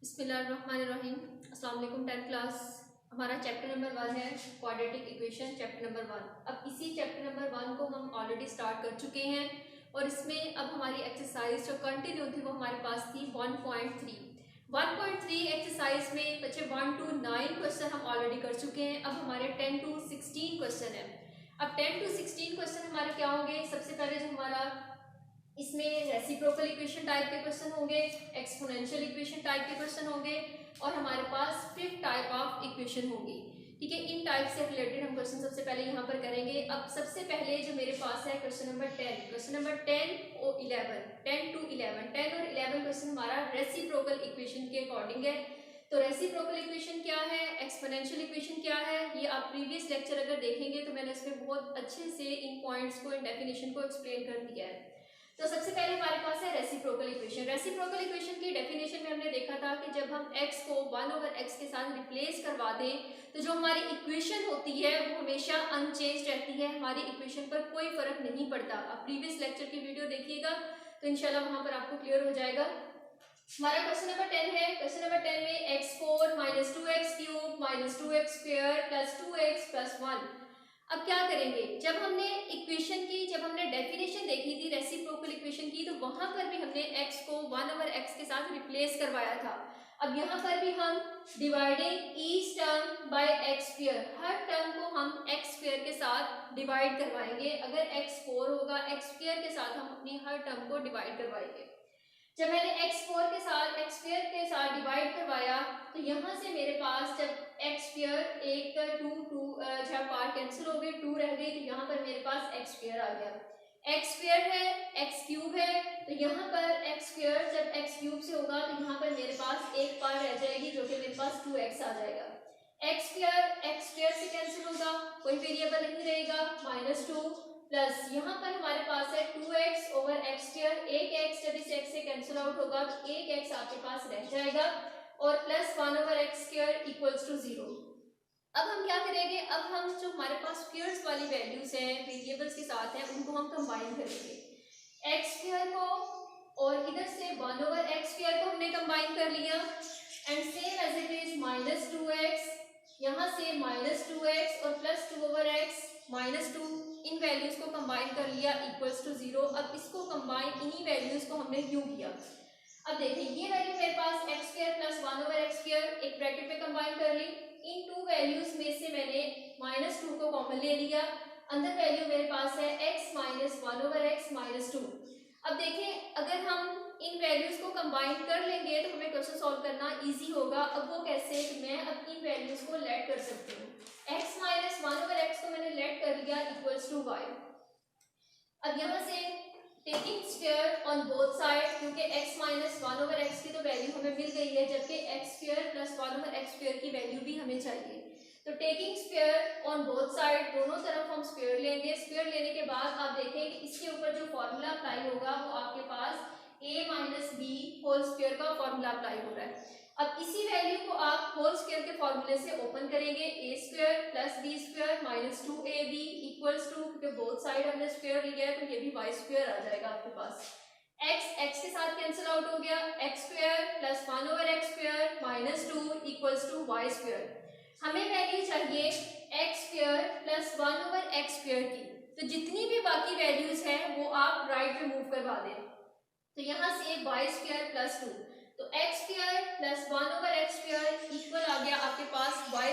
बिस्मिल्लाहिर्रहमानिर्रहीम। अस्सलाम वालेकुम। 10th क्लास हमारा चैप्टर नंबर 1 है क्वाड्रेटिक इक्वेशन, चैप्टर नंबर 1। अब इसी चैप्टर नंबर 1 को हम ऑलरेडी स्टार्ट कर चुके हैं और इसमें अब हमारी एक्सरसाइज जो कंटिन्यू थी वो हमारे पास थी 1.3 एक्सरसाइज में बच्चे 1 to 9 क्वेश्चन हम ऑलरेडी कर चुके हैं। अब हमारे 10 to 16 क्वेश्चन है। अब 10 to 16 क्वेश्चन हमारे क्या होंगे? सबसे पहले जो हमारा इसमें रेसिप्रोकल इक्वेशन टाइप के क्वेश्चन होंगे, एक्सपोनेंशियल इक्वेशन टाइप के क्वेश्चन होंगे और हमारे पास फिफ्थ टाइप ऑफ इक्वेशन होगी। ठीक है, इन टाइप से रिलेटेड हम क्वेश्चन सबसे पहले यहाँ पर करेंगे। अब सबसे पहले जो मेरे पास है क्वेश्चन नंबर 10 और 11, 10 to 11, 10 और 11 क्वेश्चन हमारा रेसिप्रोकल इक्वेशन के अकॉर्डिंग है। तो रेसिप्रोकल इक्वेशन क्या है, एक्सपोनेंशियल इक्वेशन क्या है, ये आप प्रीवियस लेक्चर अगर देखेंगे तो मैंने इसमें बहुत अच्छे से इन पॉइंट्स को, इन डेफिनेशन को एक्सप्लेन कर दिया है। तो सबसे पहले हमारे पास है रेसिप्रोकल इक्वेशन। रेसिप्रोकल इक्वेशन की डेफिनेशन में हमने देखा था कि जब हम x को 1/x के साथ रिप्लेस करवा दें तो जो हमारी इक्वेशन होती है वो हमेशा अनचेंज रहती है, हमारी इक्वेशन पर कोई फर्क नहीं पड़ता। आप प्रीवियस लेक्चर की वीडियो देखिएगा तो इंशाल्लाह वहां पर आपको क्लियर हो जाएगा। हमारा क्वेश्चन नंबर 10 है। क्वेश्चन नंबर 10 में x4 - 2x³ - 2x² + 2x + 1। अब क्या करेंगे? जब हमने इक्वेशन की, जब हमने डेफिनेशन देखी थी रेसिप्रोकल इक्वेशन की, तो वहां पर भी हमने x को 1/x के साथ रिप्लेस करवाया था। अब यहाँ पर भी हम dividing each term by x², her term को हम x² के साथ डिवाइड करवाएंगे। अगर x4 होगा, x² के साथ हम अपनी हर टर्म को डिवाइड करवाएंगे। जब मैंने x4 के साथ डिवाइड करवाया तो यहाँ से मेरे पास जब x² एक 2 जब पार्ट कैंसिल हो गए, 2 रह गई, तो यहाँ पर मेरे पास x² आ गया। x² है, x³ है, तो यहाँ पर x² जब x³ से होगा तो यहाँ पर मेरे पास एक पार्ट रह जाएगी जो कि मेरे पास 2x आ जाएगा। x² से कैंसिल होगा, कोई वेरिएबल नहीं रहेगा, -2 प्लस यहाँ पर हमारे पास है 2x/x², एक x जब इस x से कैंसिल आउट होगा तो एक x आपके पास रह जाएगा और प्लस 1/x² = 0। अब हम क्या करेंगे? अब हम जो हमारे पास स्क्वायर्स वाली वैल्यूज हैं, वेरिएबल्स के साथ हैं, उनको हम कंबाइन करेंगे। x² को और इधर से 1/x² को हमने कंबाइन कर लिया and same as it is -2x, यहाँ से -2x और प्लस 2/x -2, इन वैल्यूज को कंबाइन कर लिया =0। अब इसको कंबाइन, इन्हीं वैल्यूज को हमने क्यों किया? अब देखिए ये वैल्यू मेरे पास x² + 1/x² एक ब्रैकेट में कंबाइन कर ली। इन टू वैल्यूज में से मैंने -2 को कॉमन ले लिया, अंदर वैल्यू मेरे पास है x - 1/x -2। अब देखें अगर हम इन वैल्यूज को कंबाइन कर लेंगे तो हमें क्वेश्चन सॉल्व करना इजी होगा। अब वो कैसे? मैं अब इन वैल्यूज को लेट कर सकती हूँ। x - 1/x को मैंने लेट कर लिया =y। अब यहाँ से taking square on both side, क्योंकि x - 1/x की तो वैल्यू हमें मिल गई है, जबकि x² + 1/x² की वैल्यू भी हमें चाहिए। तो taking square on both side, दोनों तरफ हम स्क्वायर लेंगे। स्क्वायर लेने के बाद आप देखें कि इसके ऊपर जो फॉर्मूला अप्लाई होगा वो आपके पास a - b² का फॉर्मूला अप्लाई हो रहा है। अब इसी वैल्यू को आप होल स्क्वायर के फॉर्मूले से ओपन करेंगे, a² + b² - 2ab = क्योंकि बोथ साइड हमने स्क्वायर लिया है तो ये भी y² आ जाएगा आपके पास। x के साथ कैंसिल आउट हो गया, x² + 1/x² - 2 = y²। हमें वैल्यू चाहिए x² + 1/x² की, तो जितनी भी बाकी वैल्यूज हैं वो आप राइट में मूव करवा दें। तो यहाँ से y² + 2, तो x² + 1/x² इक्वल आ गया आपके पास y²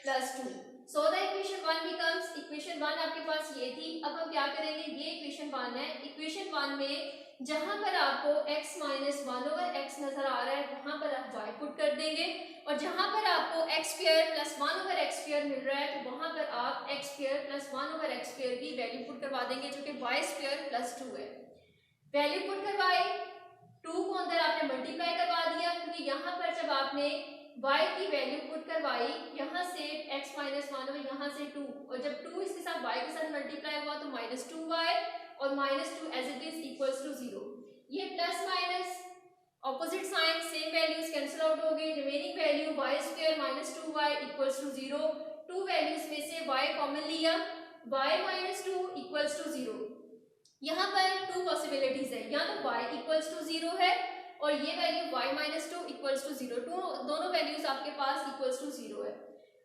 + 2। So the equation 1 becomes, equation 1 आपके पास ये थी। अब हम क्या करेंगे? ये इक्वेशन 1 है। इक्वेशन 1 में जहां पर आपको x - 1/x नजर आ रहा है वहां पर आप y पुट कर देंगे और जहां पर आपको x² + 1/x² मिल रहा है तो वहां पर आप x² + 1/x² की वैल्यू पुट करवा देंगे जो कि y² + 2 है। वैल्यू पुट करवाई, 2 को अंदर आपने मल्टीप्लाई करवा दिया, क्योंकि यहाँ पर जब आपने y की वैल्यू पुट करवाई, यहाँ से x - 1 और यहाँ से 2, और जब 2 इसके साथ y के साथ मल्टीप्लाई हुआ तो -2y और -2 एज इट इज = 0। ये plus minus opposite sign, same values cancel out हो गई, remaining value y² - 2y = 0। 2 values में से y कॉमन लिया, y - 2 = 0। यहाँ पर 2 पॉसिबिलिटीज है, या तो y = 0 है और ये वैल्यू y - 2 = इक्वल्स टू 0, दोनों वैल्यूज आपके पास इक्वल्स टू 0 है।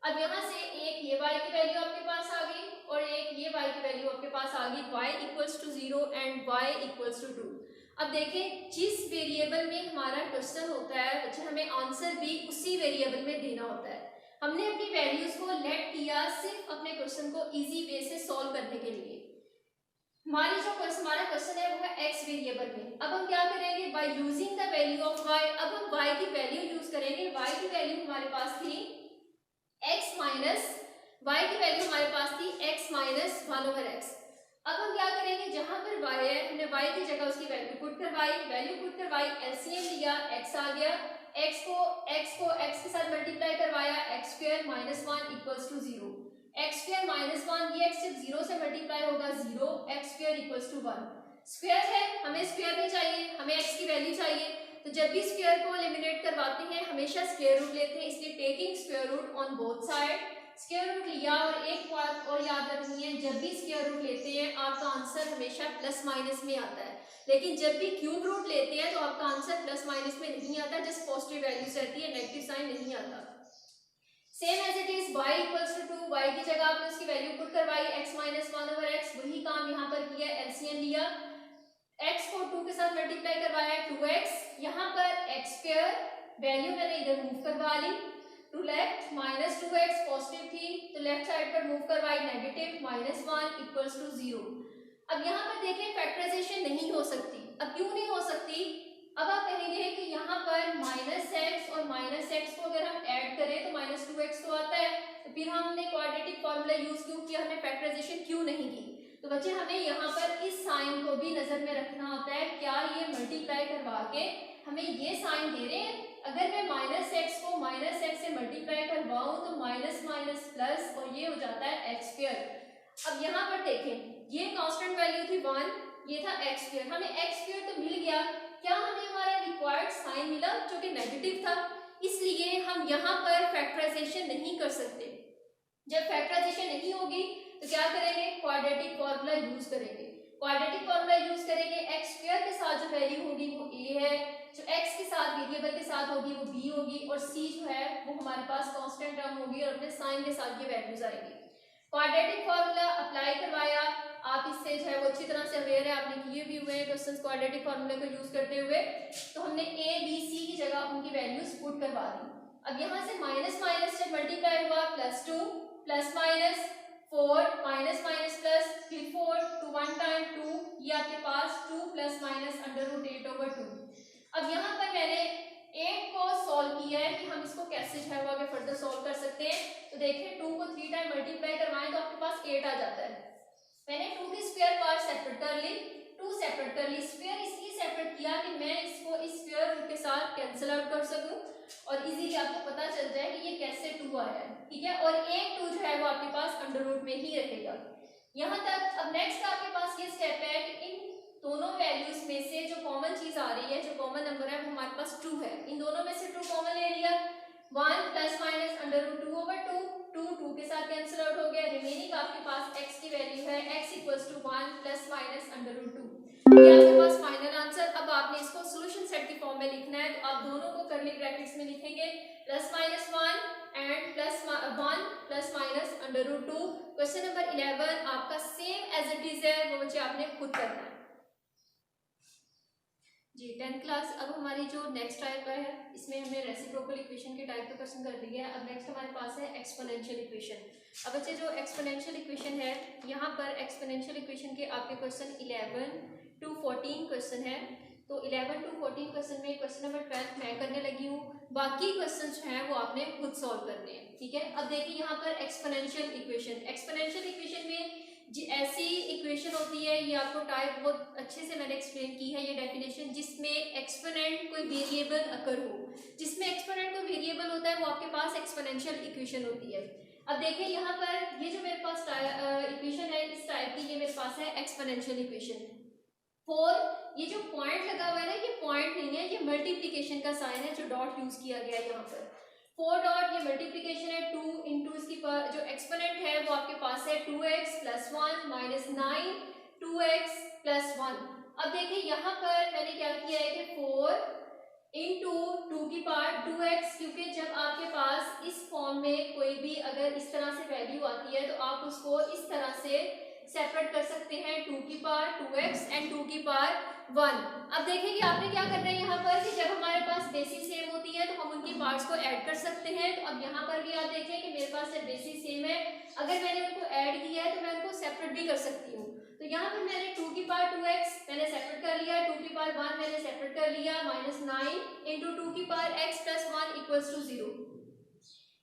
अब यहाँ से एक ये y की वैल्यू आपके पास आ गई और एक ये y की वैल्यू आपके पास आ गई, y equals to 0 and y equals to 2। अब देखें जिस वेरिएबल में हमारा क्वेश्चन होता है बच्चे हमें आंसर भी उसी वेरिएबल में देना होता है। हमने अपनी वैल्यूज को लेट किया सिर्फ अपने क्वेश्चन को इजी वे से सॉल्व करने के लिए। हमारा क्वेश्चन है वो है x वेरिएबल में। अब हम क्या करेंगे, bye using the value of y, अब हम y की वैल्यू यूज करेंगे। y की वैल्यू हमारे पास थी x माइनस, y की वैल्यू हमारे पास थी x माइनस 1/x। अब हम क्या करेंगे, जहां पर y है हमने y की जगह उसकी वैल्यू पुट करवाई, एलसीएम लिया, x आ गया, x को x के साथ मल्टीप्लाई करवाया, x square minus 1 equals to 0, x square minus 1, ये x जब 0 से मल्टीप्लाई होगा 0, x square equals to 1। Square है, हमें स्क्वायर नहीं चाहिए, हमें x की वैल्यू चाहिए। तो जब भी स्क्वायर को एलिमिनेट करवाते हैं हमेशा स्क्वायर रूट लेते हैं, इसलिए taking square root on both side, square root लिया। और एक बात और याद रखनी है, जब भी स्क्वायर रूट लेते हैं आपका आंसर हमेशा प्लस माइनस में आता है, लेकिन जब भी क्यूब रूट लेते हैं तो आपका आंसर प्लस माइनस में नहीं आता, जस्ट पॉजिटिव वैल्यूज रहती है, नेगेटिव साइन नहीं आता। Same as it is y equals to 2, y की जगह आपने उसकी वैल्यू पुट करवाई, x माइनस 1/x, वही काम यहाँ पर किया, एलसीएम लिया, x को 2 के साथ मल्टीप्लाई करवाया 2x, यहाँ पर x स्क्वायर वैल्यू मैंने इधर मूव करवा ली to left, minus 2x positive थी तो लेफ्ट साइड पर मूव करवाई नेगेटिव, माइनस 1 इक्वल्स टू 0। अब यहाँ पर देखें फैक्टराइजेशन नहीं हो सकती। अब क्यों नहीं हो सकती, अब आप कहेंगे कि यहाँ पर माइनस एक्स और माइनस एक्स को अगर हम ऐड करें तो माइनस 2x तो आता है, तो फिर हमने क्वाड्रेटिक फॉर्मूला यूज क्यों किया, हमने फैक्टराइजेशन क्यों नहीं की। तो बच्चे हमें यहाँ पर इस साइन को भी नजर में रखना होता है, क्या ये मल्टीप्लाई करवा के हमें ये साइन दे रहे हैं, अगर मैं माइनस एक्स को माइनस एक्स से मल्टीप्लाई करवाऊं तो माइनस माइनस प्लस और ये हो जाता है एक्स स्क्वायर। अब यहाँ पर देखें ये कांस्टेंट वैल्यू थी 1, ये था एक्स स्क्वायर, हमें एक्स स्क्वायर तो मिल गया, क्या हमें हमारा रिक्वायर्ड साइन मिला जो कि नेगेटिव था, इसलिए हम यहाँ पर फैक्टराइजेशन नहीं कर सकते। जब फैक्टराइजेशन नहीं होगी तो क्या करेंगे, क्वाड्रेटिक फॉर्मूला यूज करेंगे। क्वाड्रेटिक फॉर्मूला यूज करेंगे, एक्स स्क्वायर के साथ जो वैल्यू होगी वो a है, जो x के साथ वेरिएबल के साथ होगी वो b होगी, और c जो है वो हमारे पास कांस्टेंट टर्म होगी और अपने साइन के साथ ये वैल्यूज आएगी। क्वाड्रेटिक फॉर्मूला अप्लाई करवाया, आप इससे जो है वो अच्छी तरह से अवेयर है, आपने किए भी हुए हैं क्वेश्चंस क्वाड्रेटिक फॉर्मूले को यूज करते हुए। तो हमने a b c की जगह उनकी वैल्यूज पुट करवा दी। अब यहाँ से माइनस माइनस जब मल्टीप्लाई हुआ plus 2 plus minus 4 minus minus plus, फिर 4 टू 1 टाइम 2, ये आपके पास 2 प्लस माइनस √8/2। अब यहाँ पर मैंने 8 को सॉल्व किया है कि हम इसको कैसे जो है वो आगे फर्दर सॉल्व कर सकते हैं। तो देखिए 2 को 3 टाइम मल्टीप्लाई करवाएं तो आपके पास 8 आ जाता है। मैंने 2 की स्क्वायर पार्ट सेपरेट कर ली, 2 सेपरेट कर ली, स्क्वायर इसलिए सेपरेट किया कि मैं इसको इस स्क्वायर रूट के साथ कैंसिल आउट कर सकूं और इजीली आपको पता चल जाए कि ये कैसे 2 आया है, ठीक है। और एक 2 जो है वो आपके पास अंडर रूट में ही रहेगा यहाँ तक। अब नेक्स्ट आपके पास ये स्टेप है कि इन दोनों वैल्यूज में से जो कॉमन चीज आ रही है, जो कॉमन नंबर है वो हमारे पास 2 है, इन दोनों में से 2 कॉमन ले लिया, 1 प्लस माइनस √2/2, 2 के साथ कैंसिल आउट हो गया, रिमेनिंग आपके पास x की वैल्यू है x equals to 1 plus minus √2, ये आपके पास फाइनल आंसर। अब आपने इसको सॉल्यूशन सेट की फॉर्म में लिखना है, तो आप दोनों को कर्ली ब्रैकेट्स में लिखेंगे, plus minus 1 and plus 1 plus minus √2। Question number 11 आपका सेम एज इट इज है, वो बच्चे आपने खुद करना है जी। 10th क्लास अब हमारी जो नेक्स्ट टाइप है इसमें हमने रेसिप्रोकल इक्वेशन के टाइप का क्वेश्चन कर दिया है। अब नेक्स्ट हमारे पास है एक्सपोनेंशियल इक्वेशन। अब बच्चे जो एक्सपोनेंशियल इक्वेशन है, यहाँ पर एक्सपोनेंशियल इक्वेशन के आपके क्वेश्चन 11 to 14 क्वेश्चन है। तो 11 to 14 क्वेश्चन में क्वेश्चन नंबर 12 मैं करने लगी हूँ, बाकी क्वेश्चन जो हैं वो आपने खुद सॉल्व करने हैं, ठीक है। अब देखिए यहाँ पर एक्सपोनेंशियल इक्वेशन, एक्सपोनेंशियल इक्वेशन में ऐसी इक्वेशन होती है, ये आपको टाइप बहुत अच्छे से मैंने एक्सप्लेन की है ये डेफिनेशन, जिसमें एक्सपोनेंट कोई वेरिएबल अकर हो, जिसमें एक्सपोनेंट कोई वेरिएबल होता है वो आपके पास एक्सपोनेंशियल इक्वेशन होती है। अब देखिए यहाँ पर ये जो मेरे पास इक्वेशन है इस टाइप की, ये मेरे पास है एक्सपोनेंशियल इक्वेशन। 4 ये जो पॉइंट लगा हुआ है ना, ये पॉइंट नहीं है, ये मल्टीप्लीकेशन का साइन है जो डॉट यूज किया गया है यहाँ पर। 4 डॉट ये मल्टीप्लीकेशन है, 2 इंटू इसकी जो एक्सपोनेंट है वो आपके पास है 2x plus 1 minus 9 2x plus 1। अब देखिए यहाँ पर मैंने क्या किया है कि 4 इंटू 2x, क्योंकि जब आपके पास इस फॉर्म में कोई भी अगर इस तरह से वैल्यू आती है तो आप उसको इस तरह से सेपरेट कर सकते हैं 2x एंड 1। अब देखेंगे आपने क्या करना है यहाँ पर कि जब हमारे पास बेसिस सेम होती है तो हम उनकी पार्ट्स को ऐड कर सकते हैं। तो अब यहाँ पर भी आप देखें कि मेरे पास जब बेसिस सेम है, अगर मैंने उनको ऐड किया है तो मैं उनको सेपरेट भी कर सकती हूँ। तो यहाँ पर मैंने 2x मैंने सेपरेट कर लिया, 2 मैंने सेपरेट कर लिया, -9 इंटू 2x + 1 = 0।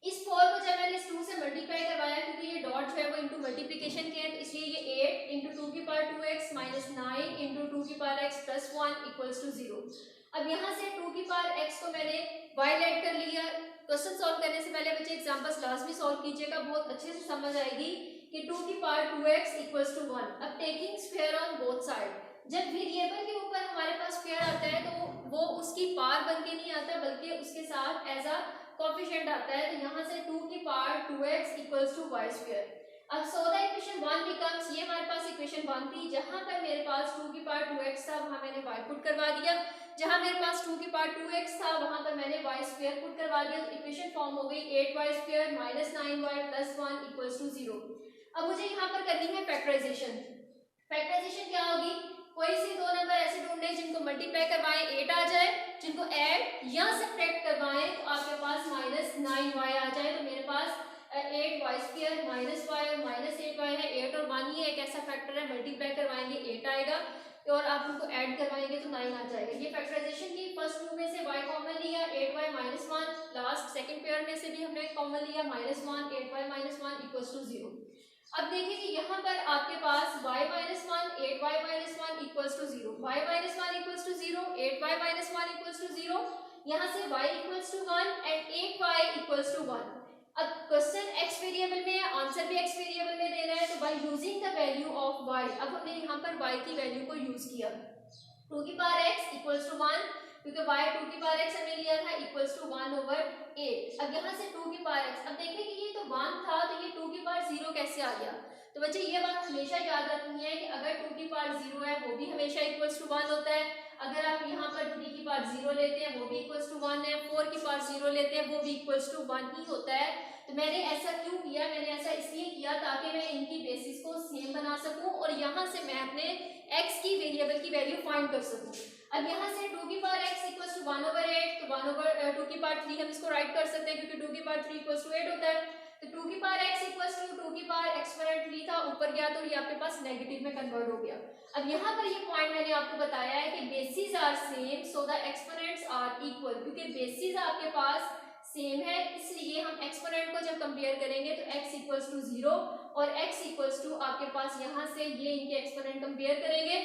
इस 4 को जब मैंने इस 2 से मल्टीप्लाई करवाया, क्योंकि ये डॉट जो है वो इंटू मल्टीप्लिकेशन के हैं, तो इसलिए ये 8 इंटू 2x -9 इंटू 2x + 1 = 0। अब यहाँ से 2x को मैंने y ऐड कर लिया। क्वेश्चन सॉल्व करने से पहले बच्चे एग्जांपल्स लाजमी सॉल्व कीजिएगा, बहुत अच्छे से समझ आएगी कि 2x = 1। अब taking square on both side, जब वेरिएबल के ऊपर हमारे पास स्क्वायर आता है तो वो उसकी पार बन के नहीं आता बल्कि उसके साथ एज अ कोएफिशिएंट आता है। तो यहाँ से 2x = y²। अब सो द इक्वेशन 1 बिकम्स, ये हमारे पास इक्वेशन 1 थी, जहां पर मेरे पास 2x था वहां मैंने y पुट करवा दिया, जहां मेरे पास 2x था वहां पर मैंने y² पुट करवा दिया। तो इक्वेशन फॉर्म हो गई 8y² - 9y + 1 = 0। अब मुझे यहाँ पर करनी है फैक्टराइजेशन। फैक्टराइजेशन क्या होगी, कोई से दो नंबर ऐसे ढूंढने जिनको मल्टीप्लाई करवाएं 8 आ जाए, जिनको ऐड या सब्ट्रैक्ट करवाएं तो आपके पास -9y आ जाए। तो मेरे पास 8y² - y और -8y है, 8 और 1 ही एक ऐसा फैक्टर है, मल्टीप्लाई करवाएंगे 8 आएगा और आप उनको ऐड करवाएंगे तो 9 आ जाएगा। ये फैक्टराइजेशन की फर्स्ट टू में से y कॉमन लिया, 8y - 1, लास्ट सेकंड पेयर में से भी हमने कॉमन लिया -1, 8y - 1 = 0। अब देखिए कि यहाँ पर आपके पास y - 1 8y - 1 = 0, y - 1 = 0, 8y - 1 = 0, यहाँ से y = 1 एंड 8y = 1। अब क्वेश्चन x वेरिएबल में है, आंसर भी x वेरिएबल में देना है, तो bye using the value of y, अब हमने यहाँ पर y की वैल्यू को यूज किया 2x = 1, क्योंकि y 2x हमने लिया था =1/8। अब यहाँ से 2x, अब देखें कि ये तो 1 था तो ये 2 कैसे आ गया। तो बच्चे ये बात हमेशा याद रखनी है कि अगर 2 है वो भी हमेशा =1 होता है, अगर आप यहाँ पर 3 लेते हैं वो भी =1 है, 4 लेते हैं वो भी =1 ही होता है। तो मैंने ऐसा क्यों किया, मैंने ऐसा इसलिए किया ताकि मैं इनकी बेसिस को सेम बना सकूं और यहाँ से मैं अपने x की वेरिएबल की वैल्यू फाइंड कर सकूं। अब यहाँ से 2x = 1/8, तो 1/2 हम इसको राइट कर सकते हैं क्योंकि 2 = 8 होता है। तो 2x = 2x² था, ऊपर गया तो ये आपके पास नेगेटिव में कन्वर्ट हो गया। अब यहाँ पर ये पॉइंट मैंने आपको बताया है कि basis are same so the exponents are equal, क्योंकि बेसिस आपके पास सेम है इसलिए हम एक्सपोनेंट को जब कंपेयर करेंगे तो x = 0 और x = आपके पास यहाँ से ये इनके एक्सपोनेंट कंपेयर करेंगे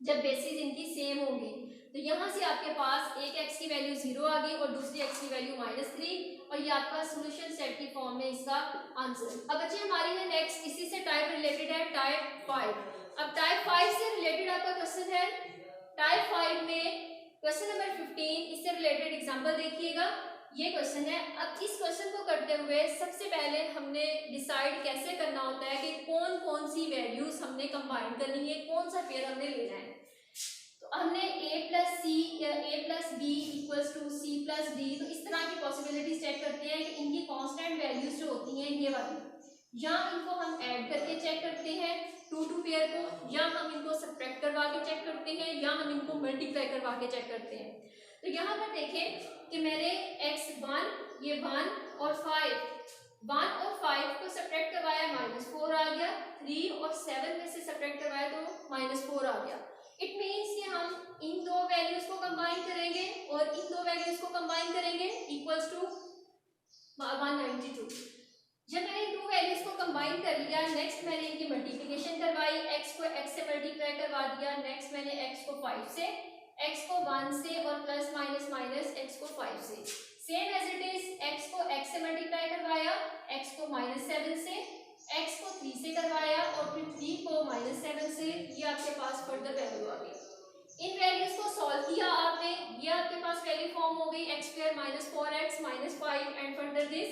जब बेसिस इनकी सेम होंगी। तो यहाँ से आपके पास एक x की वैल्यू 0 आ गई और दूसरी x की वैल्यू -3 और ये आपका सॉल्यूशन सेट की फॉर्म में इसका आंसर। अब बच्चे हमारी है नेक्स्ट, इसी से टाइप रिलेटेड है टाइप 5। अब टाइप 5 से रिलेटेड आपका क्वेश्चन है टाइप 5 में क्वेश्चन नंबर 15, इससे रिलेटेड एग्जांपल देखिएगा। ये क्वेश्चन है। अब इस क्वेश्चन को करते हुए सबसे पहले हमने डिसाइड कैसे करना होता है कि कौन कौन सी वैल्यूज हमने कंबाइन करनी है, कौन सा पेयर हमने लेना है। तो हमने a + c या a + b = c + d, तो इस तरह की पॉसिबिलिटीज चेक करते हैं कि इनकी कांस्टेंट वैल्यूज जो होती हैं ये वाली, या इनको हम ऐड करके चेक करते हैं 2 पेयर को, या हम इनको सब्ट्रैक्ट करवा के चेक करते हैं, या हम इनको मल्टीप्लाई करवा के चेक करते हैं। तो यहाँ पर देखें कि मैंने x1 ये 1 और 5 को सब्ट्रैक्ट करवाया -4 आ गया, 3 और 7 में से सब्ट्रैक्ट करवाया तो -4 आ गया। इट मीन्स कि हम इन दो वैल्यूज को कंबाइन करेंगे और इन दो वैल्यूज को कंबाइन करेंगे इक्वल्स टू 192। जब मैंने इन दो वैल्यूज को कंबाइन कर लिया, नेक्स्ट मैंने इनकी मल्टीप्लिकेशन करवाई, x को x से मल्टीप्लाई करवा दिया, नेक्स्ट मैंने x को 5 से, x को 1 से और प्लस माइनस माइनस x को 5 से, same as it is x को x से मल्टीप्लाई करवाया, x को -7 से, x को 3 से करवाया और फिर 3 को -7 से, ये आपके पास फर्दर वैल्यू आ गई। इन वैल्यूज को सॉल्व किया आपने, ये आपके पास वैल्यू फॉर्म हो गई x² - 4x - 5 and further this.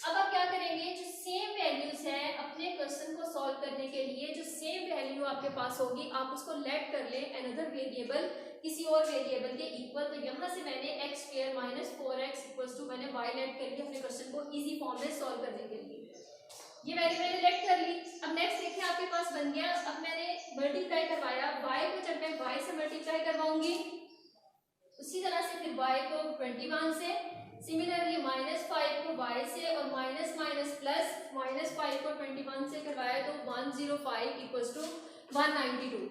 अब आप क्या करेंगे, जो सेम वैल्यूज है अपने क्वेश्चन को सॉल्व करने के लिए जो सेम वैल्यू आपके पास होगी आप उसको लेट कर लें अनदर वेरिएबल किसी और वेरिएबल के इक्वल, तो यहाँ से मैंने x square minus 4x equals to मैंने y लेट करके अपने क्वेश्चन को इजी फॉर्म में सॉल्व करने के लिए ये वैल्यू मैंने लेट कर ली। अब नेक्स्ट देखिए आपके पास बन गया, अब मैंने मल्टीप्लाई करवाया y को, जब मैं y से मल्टीप्लाई करवाऊंगी उसी तरह से फिर y को 21 से, सिमिलरली -5 को y से और माइनस माइनस प्लस -5 को 21 से करवाया तो 105 इक्वल्स टू 192।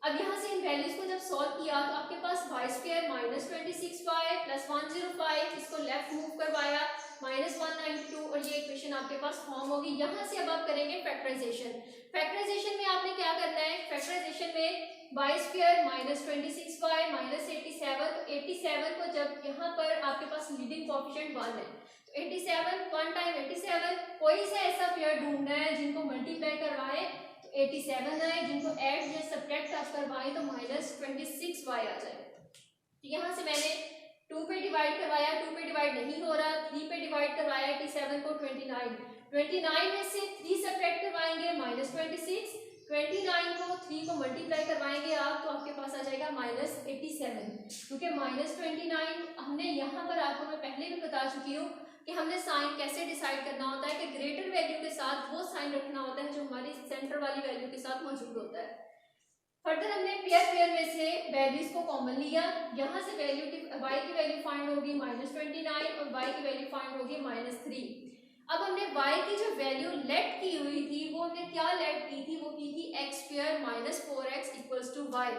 अब यहाँ से इन वैल्यूज को जब सॉल्व किया तो आपके पास y square minus 26y plus 105, इसको लेफ्ट मूव करवाया -192 और ये इक्वेशन आपके पास फॉर्म होगी। यहाँ से अब आप करेंगे फैक्टराइजेशन। फैक्टराइजेशन में आपने क्या करना है, फैक्टराइजेशन में y square minus 26y minus 87, तो 87 को जब यहाँ पर आपके पास लीडिंग कोएफिशिएंट 1 है तो 87 1 टाइम 87, कोई सा ऐसा पेयर ढूंढना है जिनको मल्टीप्लाई करवाए तो 87 आए, जिनको ऐड या सब्ट्रैक्ट आप करवाए तो -26y आ जाए। तो यहाँ से मैंने 2 पे डिवाइड करवाया, 2 पे डिवाइड नहीं हो रहा, 3 पे डिवाइड करवाया 87 को 29 में से 3 सब्ट्रैक्ट करवाएंगे -26, 29 को 3 को मल्टीप्लाई करवाएंगे आप तो आपके पास आ जाएगा -87, क्योंकि -29 हमने यहाँ पर आपको मैं पहले भी बता चुकी हूँ कि हमने साइन कैसे डिसाइड करना होता है कि ग्रेटर वैल्यू के साथ वो साइन रखना होता है जो हमारी सेंटर वाली वैल्यू के साथ मौजूद होता है। फर्दर हमने पेयर में से वैल्यूज को कॉमन लिया, यहाँ से वैल्यू की y की वैल्यू फाइंड होगी -29 और y की वैल्यू फाइंड होगी -3। अब हमने y की जो वैल्यू लेट की हुई थी वो हमने क्या लेट की थी, वो की थी x square minus 4x equals to y।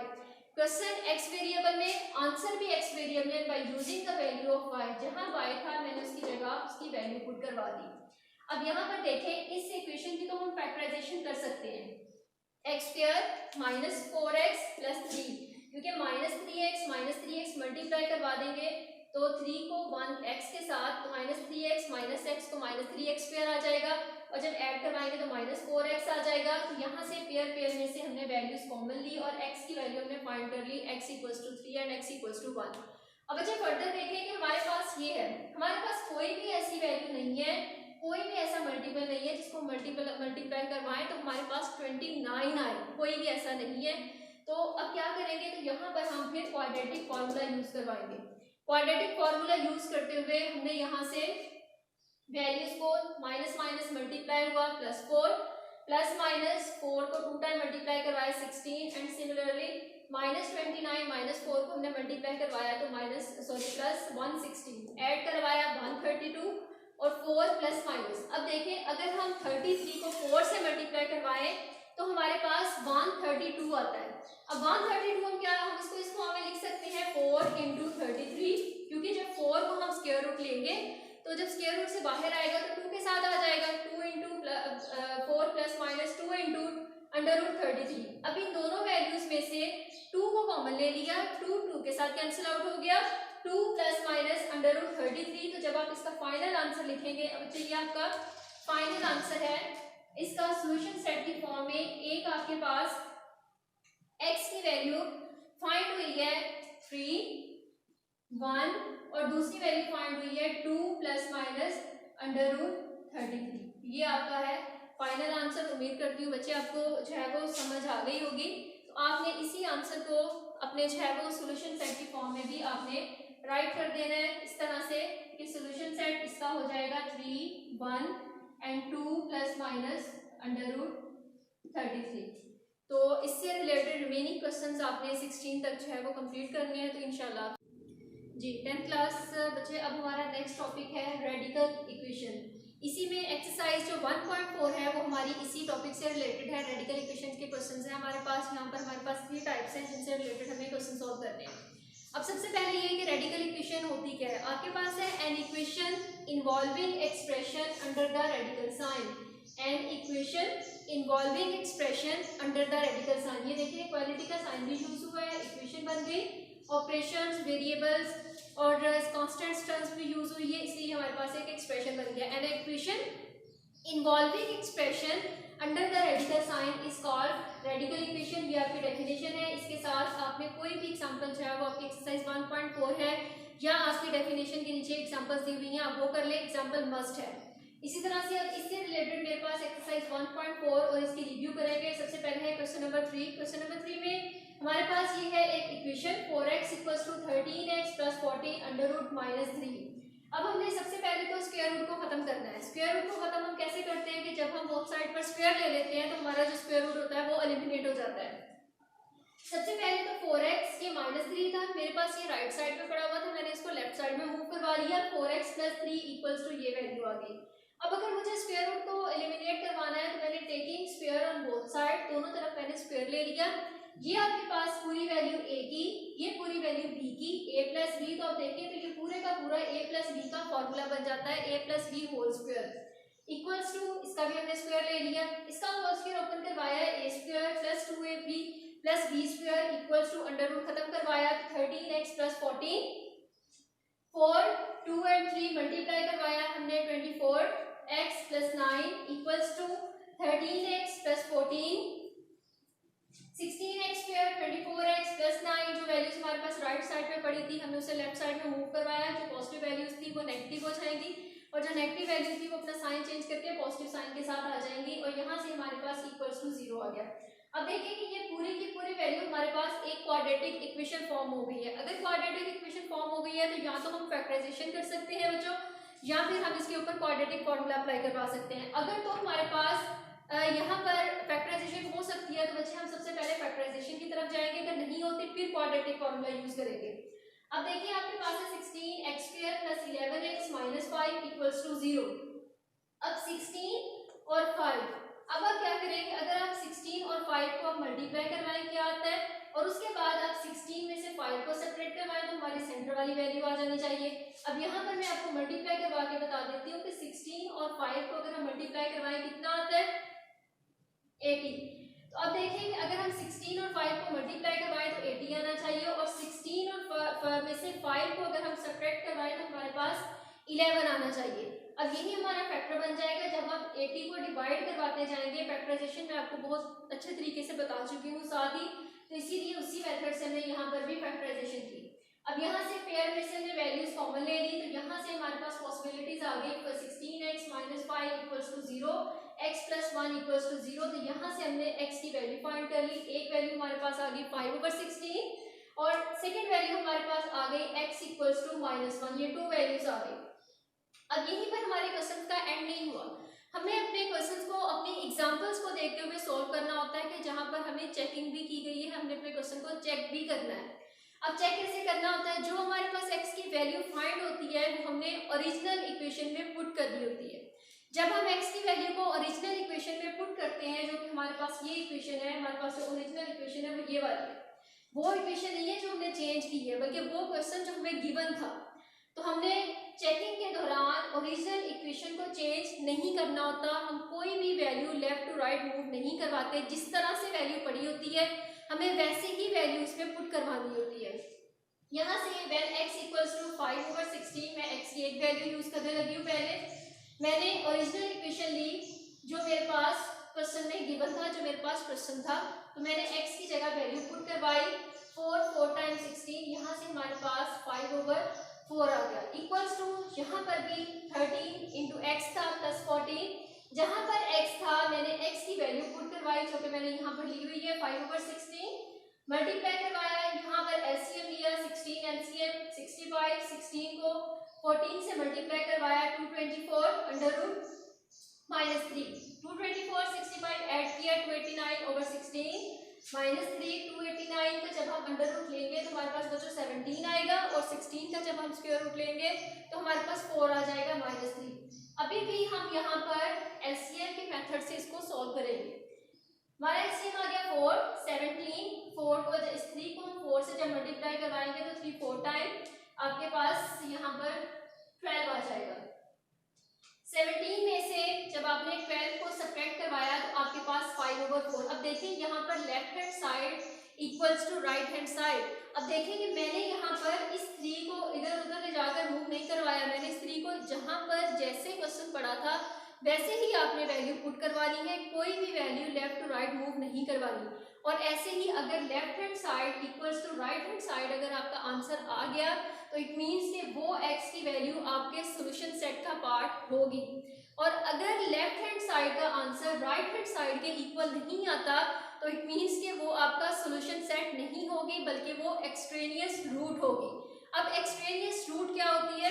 Question x variable में, आंसर भी x वेरिएबल में, by using the value of y, जहां y था मैंने उसकी जगह उसकी वैल्यू पुट करवा दी। अब यहाँ पर देखें इस इक्वेशन की तो हम फैक्टराइजेशन कर सकते हैं, x square minus 4x plus 3, क्योंकि -3x मल्टीप्लाई करवा देंगे तो 3 को 1x के साथ तो -3x माइनस x को -3x स्क्वायर आ जाएगा और जब ऐड करवाएंगे तो -4x आ जाएगा। तो यहाँ से पेयर में से हमने वैल्यूज कॉमन ली और x की वैल्यू हमने फाइंड कर ली, x equals to 3 and x equals to 1। अब बच्चे फर्दर देखें कि हमारे पास ये है, हमारे पास कोई भी ऐसी वैल्यू नहीं है, कोई भी ऐसा मल्टीपल नहीं है जिसको मल्टीप्लाई करवाएं तो हमारे पास 29 आए, कोई भी ऐसा नहीं है। तो अब क्या करेंगे, तो यहाँ पर हम फिर क्वाड्रेटिक फार्मूला यूज करवाएंगे। क्वाड्रेटिक फार्मूला यूज करते हुए हमने यहाँ से वैल्यूज को माइनस माइनस मल्टीप्लाई हुआ +4 प्लस माइनस 4 को 2 टाइम मल्टीप्लाई करवाया 16 एंड सिमिलरली -29 -4 को हमने मल्टीप्लाई करवाया तो प्लस 116 ऐड करवाया 132 और 4 प्लस माइनस। अब देखें अगर हम 33 को 4 से मल्टीप्लाई करवाएं तो हमारे पास 132 आता है। अब 132 हम क्या, हम इसको इस फॉर्म में लिख सकते हैं 4 इंटू 33, क्योंकि जब 4 को हम स्क्वायर रूट लेंगे तो जब स्क्वायर रूट से बाहर आएगा तो 2 के साथ आ जाएगा, 2 इंटू 4 प्लस माइनस 2 इंटू √33। अब इन दोनों वैल्यूज में से 2 को कॉमन ले लिया, 2 के साथ कैंसिल आउट हो गया, 2 प्लस माइनस √33। तो जब आप इसका फाइनल आंसर लिखेंगे, अब चलिए आपका फाइनल आंसर है इसका सोल्यूशन सेट की फॉर्म में, एक आपके पास x की वैल्यू फाइंड हुई है 3 1 और दूसरी वैल्यू फाइंड हुई है 2 प्लस माइनस √33। ये आपका है फाइनल आंसर। उम्मीद करती हूँ बच्चे आपको जो है वो समझ आ गई होगी। तो आपने इसी आंसर को अपने जो है वो सोल्यूशन सेट की फॉर्म में भी आपने राइट कर देना है इस तरह से कि सोल्यूशन सेट इसका हो जाएगा 3 1 एंड 2 प्लस माइनस √33। तो इससे रिलेटेड रिमेनिंग क्वेश्चंस आपने 16 तक जो है वो कंप्लीट करने हैं। तो इंशाल्लाह जी 10th क्लास बच्चे, अब हमारा नेक्स्ट टॉपिक है रेडिकल इक्वेशन। इसी में एक्सरसाइज जो 1.4 है वो हमारी इसी टॉपिक से रिलेटेड है। रेडिकल इक्वेशन के क्वेश्चंस हैं हमारे पास, यहाँ पर हमारे पास 3 टाइप्स हैं जिनसे रिलेटेड हमें क्वेश्चन सॉल्व करने हैं। अब सबसे पहले ये कि रेडिकल इक्वेशन होती क्या है। आपके पास है an equation involving expression under the radical sign, an equation involving expression under the radical sign. ये देखिए इक्वालिटी का साइन भी यूज हुआ है, इक्वेशन बन गई, ऑपरेशंस, वेरिएबल्स और कांस्टेंट्स टर्म्स भी यूज हुई है, इसलिए हमारे पास एक एक्सप्रेशन बन गया। An equation involving expression under the radical sign is called radical equation. ये आपकी डेफिनेशन है। इसके साथ आपने कोई भी एग्जांपल जो है वो आपकी एक्सरसाइज 1.4 है या आपकी डेफिनेशन के नीचे एग्जांपल्स दी हुई हैं, आप वो कर ले, एग्जांपल मस्ट है। इसी तरह से अब इससे रिलेटेड मेरे पास एक्सरसाइज 1.4 और इसकी रिव्यू करेंगे। सबसे पहले है क्वेश्चन नंबर 3। क्वेश्चन नंबर 3 में हमारे पास ये है एक equation 4x equals to 13x plus 14 under root minus 3। अब हमने सबसे पहले तो स्क्वायर रूट को खत्म करना है। स्क्वायर रूट को खत्म हम कैसे करते हैं कि जब हम बोथ साइड पर स्क्वायर ले लेते हैं तो हमारा जो स्क्वायर रूट होता है वो एलिमिनेट हो जाता है। सबसे पहले तो 4x ये -3 था, मेरे पास ये राइट साइड पे पड़ा हुआ था, मैंने इसको लेफ्ट साइड में मूव करवा लिया। 4x प्लस 3 इक्वल्स टू ये वैल्यू आ गई। अब अगर मुझे स्क्वायर रूट को एलिमिनेट करवाना है तो मैंने taking square on both side, दोनों तरफ मैंने स्क्वायर ले लिया। ये आपके पास पूरी वैल्यू a की, ये पूरी वैल्यू b की, a प्लस b, तो आप देखें तो ये पूरे का पूरा a प्लस b का फॉर्मूला बन जाता है a plus b whole square equals to, इसका भी हमने स्क्वायर ले लिया, इसका होल स्क्वायर ओपन करवाया है a square plus 2ab plus b square equals to under root खत्म करवाया 13x प्लस 14, 4 2 और 3 मल्टीप्लाई करवाया हमने 24x plus 9 equals to 13x plus 14, 16x square 24x plus 9। जो वैल्यूज हमारे पास राइट साइड पे पड़ी थी हमने उसे लेफ्ट साइड में मूव करवाया। जो पॉजिटिव वैल्यूज थी वो नेगेटिव हो जाएंगी और जो नेगेटिव वैल्यूज थी वो अपना साइन चेंज करके पॉजिटिव साइन के साथ आ जाएंगी और यहाँ से हमारे पास इक्वल्स टू 0 आ गया। अब देखिए कि ये पूरी की पूरी वैल्यू हमारे पास एक क्वाड्रेटिक इक्वेशन फॉर्म हो गई है। अगर क्वाड्रेटिक इक्वेशन फॉर्म हो गई है तो या तो हम फैक्टराइजेशन कर सकते हैं बच्चों, या फिर हम इसके ऊपर क्वाड्रेटिक फॉर्मूला अप्लाई करवा सकते हैं। अगर तो हमारे पास यहाँ पर फैक्टराइजेशन हो सकती है तो बच्चे हम सबसे पहले फैक्टराइजेशन की तरफ जाएंगे, अगर नहीं होती फिर क्वाड्रेटिक फॉर्मूला यूज करेंगे। अब देखिए आपके पास है 16x square plus 11x minus 5 equals to 0। अब 16 और 5, अब आप क्या करेंगे, अगर आप 16 और 5 को आप मल्टीप्लाई करवाएं क्या आता है और उसके बाद आप 16 में से 5 को सेपरेट करवाएं तो हमारी सेंटर वाली वैल्यू आ जानी चाहिए। अब यहाँ पर मैं आपको मल्टीप्लाई करवा के बता देती हूँ कि 16 और 5 को अगर हम मल्टीप्लाई करवाएं कितना आता है 80। तो अब देखेंगे अगर हम 16 और 5 को मल्टीप्लाई करवाएं तो 80 आना चाहिए और 16 और में से 5 को अगर हम सब्ट्रैक्ट करवाएं तो हमारे पास 11 आना चाहिए। अब यही हमारा फैक्टर बन जाएगा जब हम 80 को डिवाइड करवाते जाएंगे। फैक्टराइजेशन मैं आपको बहुत अच्छे तरीके से बता चुकी हूँ साथ ही, तो इसीलिए उसी मेथड से हमने यहाँ पर भी फैक्टराइजेशन की। अब यहाँ से पेयर में से हमने वैल्यूज कॉमन ले ली तो यहाँ से हमारे पास पॉसिबिलिटीज आ गई। 16x minus 5 equals to 0, x plus 1 equals to 0। तो यहाँ से हमने x की वैल्यू फाइंड कर ली। एक वैल्यू हमारे पास आ गई 5/16 और सेकेंड वैल्यू हमारे पास आ गई x इक्वल्स टू -1। ये 2 वैल्यूज आ गई। अब यहीं पर हमारे क्वेश्चन का एंड नहीं हुआ, हमें अपने क्वेश्चंस को अपनी एग्जांपल्स को देखते हुए सॉल्व करना होता है कि जहां पर हमें चेकिंग भी की गई है, हमने अपने क्वेश्चन को चेक भी करना है। अब चेक कैसे करना होता है, जो हमारे पास x की वैल्यू फाइंड होती है वो हमने ओरिजिनल इक्वेशन में पुट करनी होती है। जब हम x की वैल्यू को ओरिजिनल इक्वेशन में पुट करते हैं, जो कि हमारे पास ये इक्वेशन है, हमारे पास जो ओरिजिनल इक्वेशन है वो ये वाली है। वो इक्वेशन नहीं है जो हमने चेंज की है, बल्कि वो क्वेश्चन जो हमें गिवन था। तो हमने चेकिंग के दौरान ओरिजिनल इक्वेशन को चेंज नहीं करना होता, हम कोई भी value left to right move नहीं करवाते। जिस तरह से वैल्यू पड़ी होती है हमें वैसे ही वैल्यू इसमें पुट करवानी होती है। यहाँ से व्हेन x इक्वल्स टू 5/16 मैं x की एक वैल्यू यूज करने लगी हूँ। पहले मैंने ओरिजिनल इक्वेशन ली जो मेरे पास क्वेश्चन में गिवन था, जो मेरे पास क्वेश्चन था, तो मैंने x की जगह वैल्यू पुट करवाई 4 टाइम्स 16, यहाँ से हमारे पास 5/4 आ गया इक्वल्स टू, यहाँ पर भी 13 इंटू एक्स था प्लस 14, जहाँ पर x था मैंने x की वैल्यू पुट करवाई जो कि मैंने यहाँ पर ली हुई है 5/16, मल्टीप्लाई करवाया, यहाँ पर एलसीएम लिया 16 एलसीएम 65, 16 को 14 से मल्टीप्लाई करवाया 224 अंडर रूट -3, 224 65 ऐड किया 289/16 -3 289 का जब हम अंडर रूट लेंगे तो हमारे पास बच्चों 17 आएगा और 16 का जब हम स्क्वायर रूट लेंगे तो हमारे पास 4 आ जाएगा -3। अभी भी हम यहाँ पर एलसीएम के मेथड से इसको सॉल्व करेंगे। हमारा एलसीएम आ गया 4, 17, 4 को इस 3 को हम 4 से जब मल्टीप्लाई करवाएंगे तो 3 4 टाइम आपके पास यहाँ पर 12 आ जाएगा। 17 में से जब आपने 12 को सब्ट्रैक्ट करवाया तो आपके पास 5/4। अब देखिए यहाँ पर left hand side equals to right hand side. अब देखिए कि मैंने यहाँ पर इस 3 को इधर उधर ले जाकर मूव नहीं करवाया, मैंने इस 3 को जहाँ पर जैसे क्वेश्चन पड़ा था वैसे ही आपने वैल्यू पुट करवानी है, कोई भी value left to right move नहीं करवानी। और ऐसे ही अगर left hand side equals to right hand side अगर आपका आंसर आ गया तो इट मीन्स कि वो x की वैल्यू आपके सॉल्यूशन सेट का पार्ट होगी। और अगर लेफ्ट हैंड साइड का आंसर राइट हैंड साइड के इक्वल नहीं आता तो इट मीन्स कि वो आपका सॉल्यूशन सेट नहीं होगी बल्कि वो एक्सट्रेनियस रूट होगी। अब एक्सट्रेनियस रूट क्या होती है,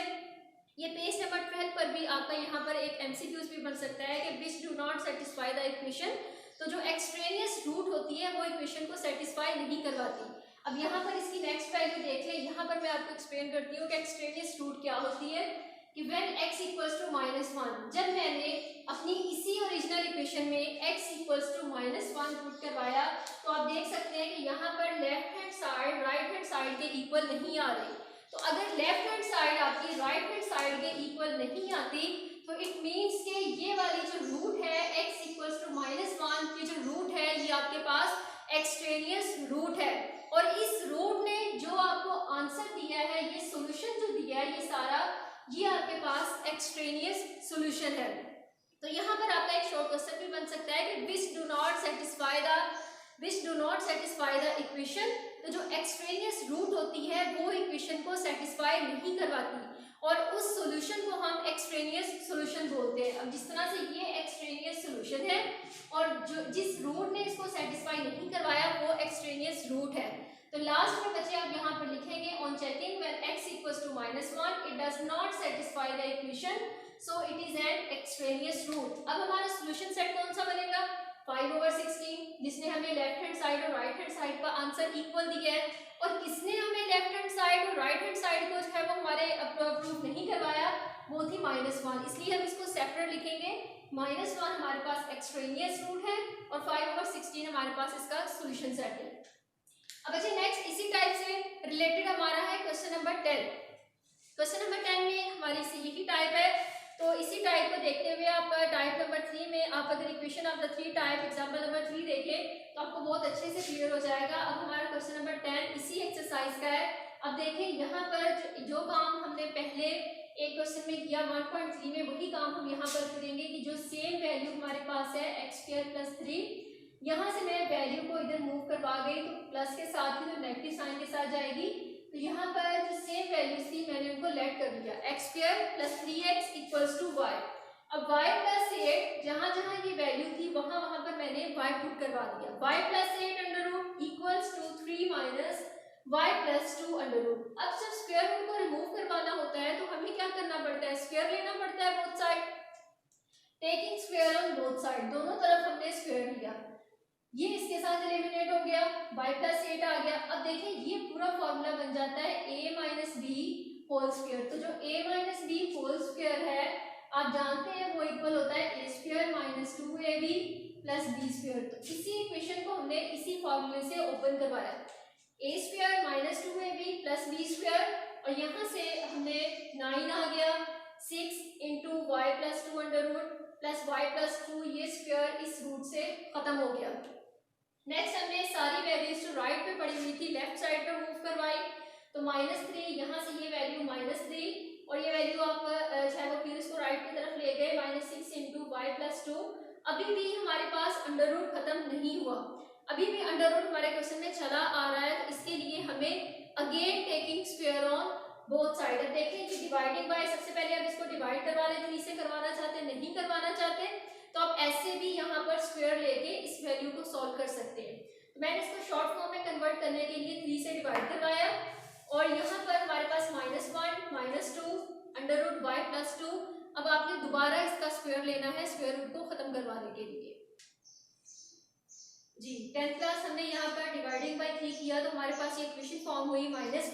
ये पेज नंबर 12 पर भी आपका यहाँ पर एक एमसीक्यूज भी बन सकता है कि which do not satisfy the equation. तो जो एक्सट्रेनियस रूट होती है वो इक्वेशन को सेटिस्फाई नहीं करवाती। अब यहाँ पर इसकी नेक्स्ट वैल्यू देख ले, यहाँ पर मैं आपको एक्सप्लेन करती हूँ कि एक्सट्रेनियस रूट क्या होती है। कि व्हेन x इक्वल्स टू -1, जब मैंने अपनी इसी ओरिजिनल इक्वेशन में x इक्वल्स टू -1 पुट करवाया तो आप देख सकते हैं कि यहाँ पर left hand side right hand side के इक्वल नहीं आ रही। तो अगर लेफ्ट हैंड साइड आपकी राइट हैंड साइड के इक्वल नहीं आती तो इट मीन्स कि ये वाली जो रूट है x इक्वल्स टू -1 की जो रूट है ये आपके पास एक्सट्रेनियस रूट है। और इस रूट ने जो आपको आंसर दिया है, ये सॉल्यूशन जो दिया है, ये सारा ये आपके पास एक्सट्रेनियस सॉल्यूशन है। तो यहाँ पर आपका एक शॉर्ट क्वेश्चन भी बन सकता है कि which do not satisfy the equation. तो जो एक्सट्रेनियस रूट होती है वो इक्वेशन को सेटिस्फाई नहीं करवाती और उस सॉल्यूशन को हम एक्सट्रेनियस सॉल्यूशन बोलते हैं। अब जिस तरह से ये एक्सट्रेनियस सॉल्यूशन है और जो जिस रूट ने इसको सेटिस्फाई नहीं करवाया वो एक्सट्रेनियस रूट है। तो लास्ट में बच्चे आप यहाँ पर लिखेंगे on checking when x equals to -1 it does not satisfy the equation so it is an extraneous root. अब हमारा सॉल्यूशन सेट कौन सा बनेगा, 5/16, जिसने हमें लेफ्ट हैंड साइड और राइट हैंड साइड का आंसर इक्वल दिया है। और किसने हमें लेफ्ट हैंड साइड और राइट हैंड साइड को जो है वो हमारे अप्रूव नहीं करवाया, वो थी -1, इसलिए हम इसको सेपरेट लिखेंगे। -1 हमारे पास एक्सट्रेनियस रूट है और 5/16 हमारे पास इसका सॉल्यूशन सेट है। अब अच्छा नेक्स्ट इसी टाइप से रिलेटेड हमारा है क्वेश्चन नंबर 10। क्वेश्चन नंबर 10 में हमारी से यही टाइप है। तो इसी टाइप को देखते हुए आप टाइप नंबर 3 में आप अगर equation of the 3 type example number 3 देखें तो आपको बहुत अच्छे से क्लियर हो जाएगा। अब हमारा क्वेश्चन नंबर 10 इसी एक्सरसाइज का है। अब देखें यहाँ पर जो काम हमने पहले एक क्वेश्चन में किया 1.3 में, वही काम हम यहाँ पर करेंगे कि जो सेम वैल्यू हमारे पास है x² + 3, यहाँ से मैं वैल्यू को इधर मूव करवा गई तो प्लस के साथ ही तो नेगेटिव साइन के साथ जाएगी। तो यहाँ पर जो सेम वैल्यूज थी मैंने उनको लेट कर दिया, x² + 3x = y। अब y + 8 जहाँ जहाँ ये वैल्यू थी वहाँ वहाँ पर मैंने y पुट करवा दिया। y + 8 under root equals to 3 minus y + 2 under root. अब जब स्क्वायर रूट को रिमूव करवाना होता है तो हमें क्या करना पड़ता है, स्क्वायर लेना पड़ता है both side. Taking square on both side, दोनों तरफ हमने स्क्वायर लिया, ये इसके साथ एलिमिनेट हो गया, y + 8 आ गया। अब देखें ये पूरा फॉर्मूला बन जाता है a - b होल स्क्वायर। तो जो a - b होल स्क्वायर है आप जानते हैं वो इक्वल होता है a² - 2ab + b²। तो इसी इक्वेशन को हमने इसी फॉर्मूले से ओपन करवाया, a² - 2ab + b²। और यहाँ से हमने 9 आ गया, 6 × y + 2 under root plus y + 2, ये स्क्वायर इस रूट से खत्म हो गया। नेक्स्ट हमने सारी वैल्यूज जो राइट पे पड़ी हुई थी लेफ्ट साइड पर मूव करवाई। तो -3 यहाँ से ये वैल्यू -3 और ये वैल्यू आप चाहे वो फिर इसको राइट की तरफ ले गए, -6 × y + 2। अभी भी हमारे पास अंडर रूट खत्म नहीं हुआ, अभी भी अंडर रूट हमारे क्वेश्चन में चला आ रहा है। तो इसके लिए हमें again taking square on both side. अब देखें कि डिवाइडिंग बाय, सबसे पहले आप इसको डिवाइड करवा लें, 3 से करवाना चाहते नहीं करवाना चाहते तो आप ऐसे भी यहाँ पर स्क्वायर लेके इस वैल्यू को सॉल्व कर सकते हैं। तो मैंने इसको शॉर्ट फॉर्म में कन्वर्ट करने के लिए 3 से डिवाइड करवाया और यहाँ पर हमारे पास -1 - 2 अंडर रूट y + 2। अब आपने दोबारा इसका स्क्वायर लेना है स्क्वायर रूट को खत्म करवाने के लिए। जी 10th क्लास हमने यहाँ पर डिवाइडिंग बाय 3 किया तो हमारे पास ये इक्वेशन फॉर्म हुई -1 =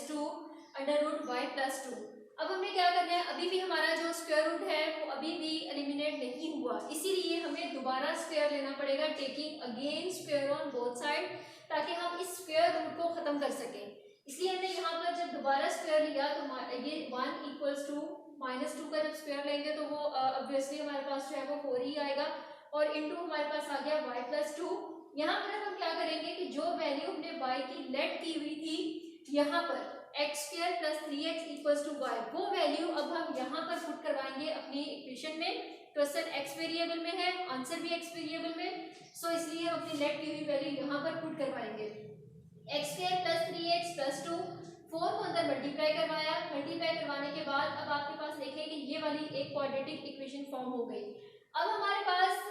-2 अंडर रूट y + 2। अब हमें क्या करना है, अभी भी हमारा जो स्क्वायर रूट है वो अभी भी एलिमिनेट नहीं हुआ, इसीलिए हमें दोबारा स्क्वायर लेना पड़ेगा taking again square on both side, ताकि हम इस स्क्वायर रूट को खत्म कर सकें। इसलिए हमने यहाँ पर जब दोबारा स्क्वायर लिया तो ये 1 = -2 का जब स्क्वायर लेंगे तो वो ऑब्वियसली हमारे पास जो है वो 4 ही आएगा और इनटू हमारे पास आ गया y + 2। यहाँ पर हम क्या करेंगे कि जो वैल्यू हमने y की लेट की हुई थी यहाँ पर x² + 3x = y, वो वैल्यू अब हम यहाँ पर पुट करवाएंगे अपनी इक्वेशन में। क्वेश्चन x वेरिएबल में है, आंसर भी x वेरिएबल में, सो इसलिए हम अपनी लेट की हुई वैल्यू यहाँ पर पुट करवाएंगे। x² + 3x + 2, 4 को अंदर मल्टीप्लाई करवाया, मल्टीप्लाई करवाने के बाद अब आपके पास देखें कि ये वाली एक क्वाड्रेटिक इक्वेशन फॉर्म हो गई। अब हमारे पास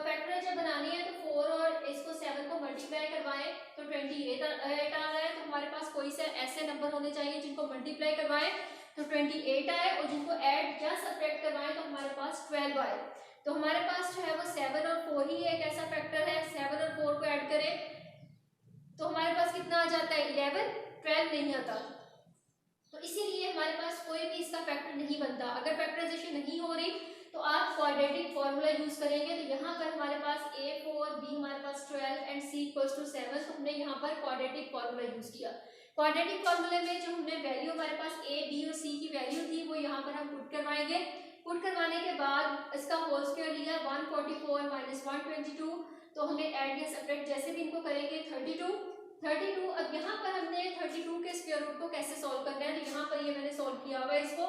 फैक्टर जब बनानी है तो 4 और इसको 7 को मल्टीप्लाई करवाएं तो 28 आ रहा है। तो हमारे पास कोई से ऐसे नंबर होने चाहिए जिनको मल्टीप्लाई करवाएं तो 28 आए और जिनको ऐड या सब्ट्रैक्ट करवाएं तो हमारे पास 12 आए। तो हमारे पास जो है वो 7 और 4 ही एक ऐसा फैक्टर है। 7 और 4 को ऐड करें तो हमारे पास कितना आ जाता है 11, 12 नहीं आता। तो इसीलिए हमारे पास कोई भी इसका फैक्टर नहीं बनता। अगर फैक्टराइजेशन नहीं हो रही तो आप क्वाड्रेटिक फॉर्मूला यूज करेंगे। तो यहाँ पर हमारे पास a4 b हमारे पास 12 एंड c इक्वल्स टू 7। तो हमने यहाँ पर क्वाड्रेटिक फॉर्मूला यूज किया। क्वाड्रेटिक फॉर्मूले में जो हमने वैल्यू हमारे पास a b और c की वैल्यू थी वो यहाँ पर हम पुट करवाएंगे। पुट करवाने के बाद इसका होल स्क्वायर लिया 144 माइनस 122। तो हमें ऐड या सब्ट्रैक्ट जैसे भी इनको करेंगे 32। अब यहाँ पर हमने 32 के स्क्वायर रूट को कैसे सॉल्व करना है तो यहाँ पर ये मैंने सॉल्व किया हुआ है इसको।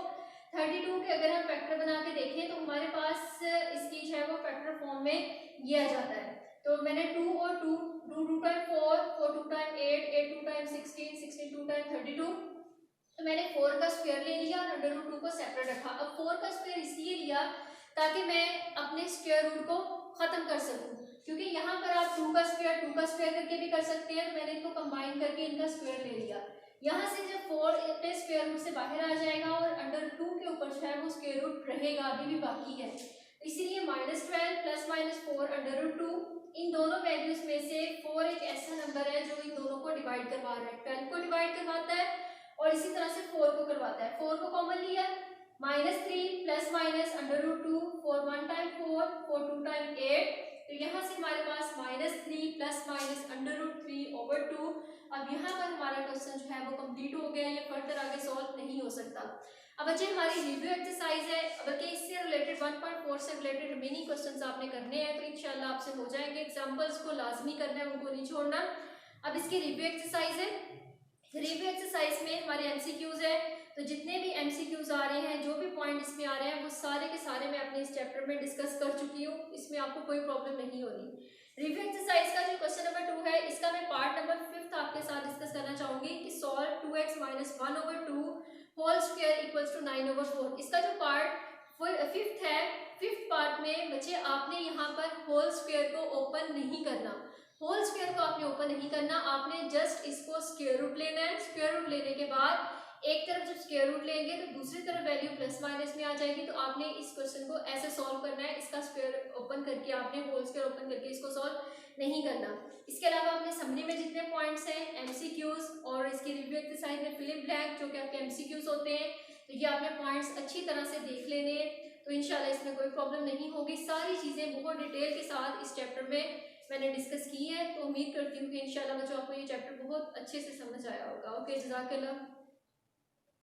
32 के अगर हम फैक्टर बना के देखें तो हमारे पास इसकी जो है वो फैक्टर फॉर्म में ये आ जाता है। तो मैंने 2 और 2 2 टाइम 4 4 2 टाइम 8 8 2 टाइम 16 16 2 टाइम 32। तो मैंने 4 का स्क्वायर ले लिया और अंडर रूट 2 को सेपरेट रखा। अब 4 का स्क्वायर इसलिए लिया ताकि मैं अपने स्क्वायर रूट को खत्म कर सकूं, क्योंकि यहाँ पर आप 2 का स्क्वायर करके भी कर सकते हैं। तो मैंने इनको कंबाइन करके इनका स्क्वायर ले लिया। यहाँ से जब 4 अपने स्क्वायर रूट से बाहर आ जाएगा और अंडर 2 के ऊपर जो है वो स्क्वायर रूट रहेगा, अभी भी बाकी है। इसीलिए -12 प्लस -4 अंडर रूट 2। इन दोनों वैल्यूज में से 4 एक ऐसा नंबर है जो इन दोनों को डिवाइड करवा रहा है। 12 को डिवाइड करवाता है और इसी तरह से 4 को करवाता है। 4 को कॉमन लिया -3 plus minus under root 2 4 1 time 4 4 2 time 8। तो यहाँ से हमारे पास -3 plus minus under root 3 over 2। अब यहाँ पर हमारा क्वेश्चन जो है वो कंप्लीट हो गया। ये फर्दर आगे सॉल्व नहीं हो सकता। अब बच्चे हमारी रिव्यू एक्सरसाइज है, बल्कि इससे रिलेटेड 1.4 से रिलेटेड रिमेनिंग क्वेश्चंस आपने करने हैं तो इंशाल्लाह आपसे हो जाएंगे। एग्जांपल्स को लाजमी करना है, उनको नहीं छोड़ना। अब इसकी रिव्यू एक्सरसाइज है। रिव्यू एक्सरसाइज में हमारे एमसीक्यूज है। तो जितने भी एमसीक्यूज आ रहे हैं, जो भी पॉइंट इसमें आ रहे हैं, वो सारे के सारे मैं अपने इस चैप्टर में डिस्कस कर चुकी हूँ। इसमें आपको कोई प्रॉब्लम नहीं होनी। रिव्यू एक्सरसाइज का जो क्वेश्चन नंबर 2 है, इसका मैं पार्ट नंबर 5 आपके साथ डिस्कस करना चाहूंगी कि solve 2x minus 1 over 2 whole square equals to 9 over 4। इसका जो पार्ट 5th है, 5th पार्ट में बच्चे आपने यहाँ पर होल स्क्वायर को ओपन नहीं करना। होल स्क्वायर को आपने ओपन नहीं करना, आपने जस्ट इसको स्क्वायर रूट लेना है। स्क्वायर रूट लेने के बाद एक तरफ जब स्क्वायर रूट लेंगे तो दूसरी तरफ वैल्यू प्लस माइनस में आ जाएगी। तो आपने इस क्वेश्चन को ऐसे सॉल्व करना है। इसका स्क्वायर ओपन करके आपने होल स्क्वायर ओपन करके इसको सॉल्व नहीं करना। इसके अलावा आपने समरी में जितने पॉइंट्स हैं, एमसीक्यूज और इसकी रिव्यू एक्सरसाइज में फिल इन ब्लैंक जो कि आपके एमसीक्यूज होते हैं, तो ये आपने पॉइंट्स अच्छी तरह से देख लेने हैं। तो इंशाल्लाह इसमें कोई प्रॉब्लम नहीं होगी। सारी चीज़ें बहुत डिटेल के साथ इस चैप्टर में मैंने डिस्कस की है। तो उम्मीद करती हूँ कि इंशाल्लाह बच्चों आपको ये चैप्टर बहुत अच्छे से समझ आया होगा। ओके, जज़ाकल्लाह।